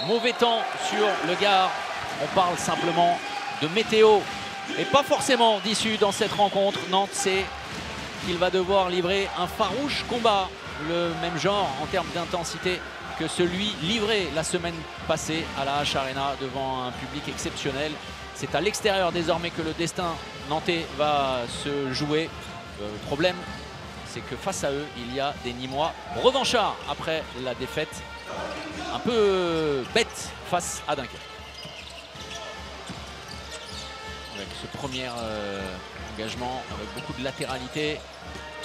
Mauvais temps sur le Gard. On parle simplement de météo et pas forcément d'issue dans cette rencontre. Nantes sait qu'il va devoir livrer un farouche combat, le même genre en termes d'intensité que celui livré la semaine passée à la H Arena devant un public exceptionnel. C'est à l'extérieur désormais que le destin nantais va se jouer. Le problème, c'est que face à eux, il y a des Nîmois revanchards après la défaite un peu bête face à Dunkerque. Avec ce premier engagement, avec beaucoup de latéralité,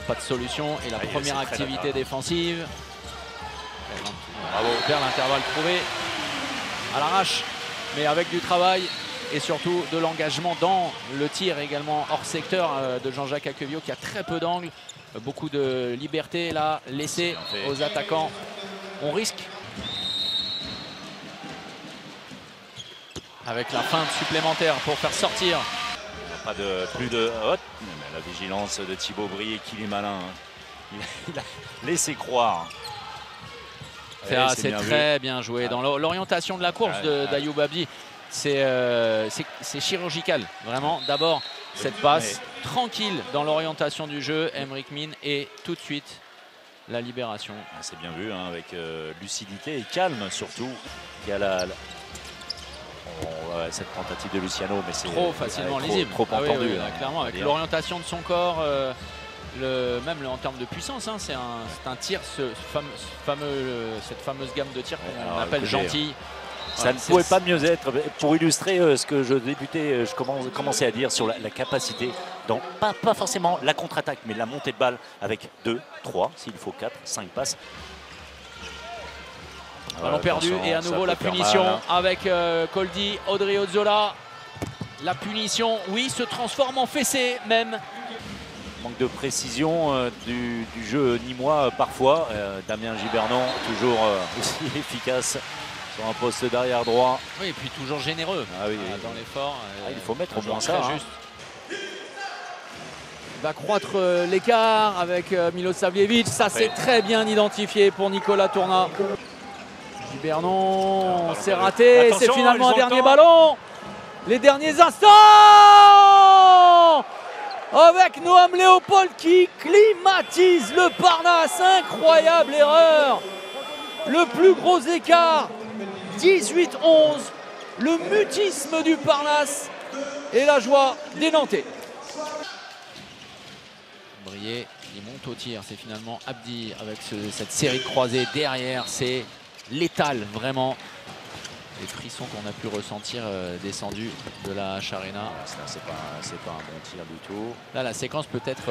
pas de solution et la première activité défensive. Bravo, perd l'intervalle trouvé à l'arrache, mais avec du travail et surtout de l'engagement dans le tir également hors secteur de Jean-Jacques Aquevio qui a très peu d'angles, beaucoup de liberté là laissée aux attaquants. On risque avec la feinte supplémentaire pour faire sortir. Pas de plus de la vigilance de Thibaut Brié qu'il est malin. Il a laissé croire. C'est très bien joué. Dans l'orientation de la course d'Ayoub Abdi, c'est chirurgical. Vraiment, d'abord, cette passe tranquille dans l'orientation du jeu. Emric Min et tout de suite, la libération. C'est bien vu, hein, avec lucidité et calme surtout. Il y a cette tentative de Luciano, mais c'est trop facilement lisible. Trop entendu. Clairement, avec l'orientation de son corps. Même en termes de puissance, hein, c'est un tir, cette fameuse gamme de tirs qu'on appelle gentil. Ça ne pouvait pas mieux être. Pour illustrer ce que je commençais à dire sur la capacité, dans, pas forcément la contre-attaque, mais la montée de balle avec 2, 3, s'il faut 4, 5 passes. Ballon perdu et à nouveau la punition mal, hein. Avec Coldi, Odriozola. La punition, oui, se transforme en fessée même. Manque de précision du jeu nîmois parfois. Damien Gibernon toujours aussi efficace sur un poste d'arrière droit. Oui, et puis toujours généreux dans l'effort. Il faut mettre au moins ça. Juste. Il va croître l'écart avec Milosavljevic. Ça, c'est très bien identifié pour Nicolas Tourna. Gibernon, c'est raté. C'est finalement un dernier ballon. Les derniers instants avec Noam Léopold qui climatise le Parnasse. Incroyable erreur. Le plus gros écart, 18-11. Le mutisme du Parnasse et la joie des Nantais. Brié, il monte au tir. C'est finalement Abdi avec cette série de croisés derrière. C'est létal vraiment. Les frissons qu'on a pu ressentir descendus de la H Arena. C'est pas un bon tir du tout. Là, la séquence peut être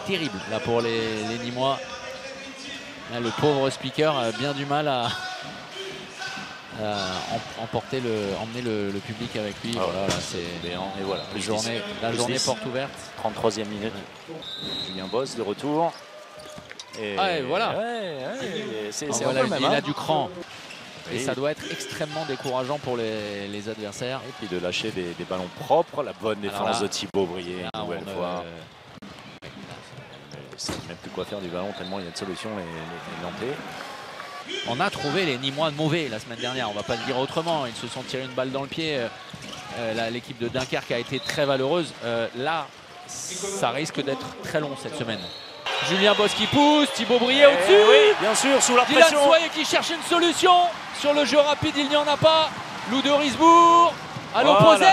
terrible là, pour les Nîmois. Là, le pauvre speaker a bien du mal à emmener le public avec lui. Voilà, la journée porte ouverte. 33e minute. Julien Boss de retour. Et voilà. Il a du cran. Et ça doit être extrêmement décourageant pour les adversaires. Et puis de lâcher des ballons propres. La bonne défense de Thibaut Brié, une nouvelle fois. Il ne sait même plus quoi faire du ballon tellement il y a de solutions les Nantais. On a trouvé les Nîmois mauvais la semaine dernière, on ne va pas le dire autrement. Ils se sont tirés une balle dans le pied. L'équipe de Dunkerque a été très valeureuse. Là, ça risque d'être très long cette semaine. Julien Boss qui pousse, Thibaut Brié au-dessus. Oui, bien sûr, sous la pression. Dylan Soyer qui cherche une solution. Sur le jeu rapide, il n'y en a pas. Lou de Risbourg à l'opposé.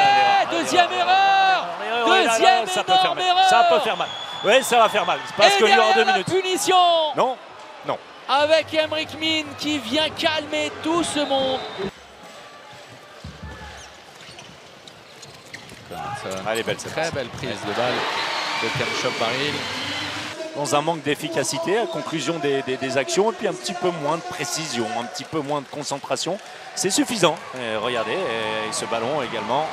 Deuxième erreur. Deuxième énorme erreur. Ça peut faire mal. Oui, ça va faire mal. Parce qu'il y aura 2 minutes. Punition. Non. Avec Emric Min qui vient calmer tout ce monde. Allez, très belle prise de balle de Kamchop Baril. Dans un manque d'efficacité à conclusion des actions et puis un petit peu moins de précision, un petit peu moins de concentration. C'est suffisant. Et regardez, et ce ballon également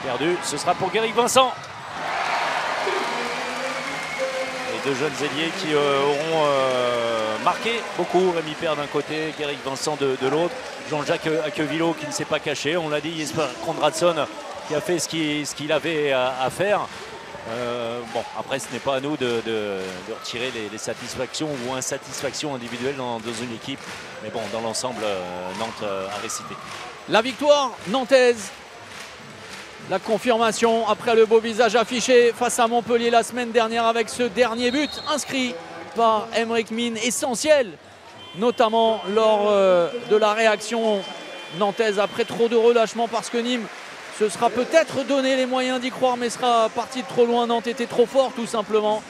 perdu. Ce sera pour Guéric Vincent. Les deux jeunes ailiers qui auront marqué beaucoup. Rémi Père d'un côté, Guéric Vincent de l'autre. Jean-Jacques Aquevilo qui ne s'est pas caché. On l'a dit, Jesper Konradsson qui a fait ce qu'il avait à faire. Bon, après, ce n'est pas à nous de retirer les satisfactions ou insatisfactions individuelles dans une équipe. Mais bon, dans l'ensemble, Nantes a récité. La victoire nantaise. La confirmation après le beau visage affiché face à Montpellier la semaine dernière avec ce dernier but inscrit par Aymeric Mine, essentiel, notamment lors de la réaction nantaise après trop de relâchement, parce que Nîmes se sera peut-être donné les moyens d'y croire mais sera parti de trop loin. Nantes était trop fort tout simplement.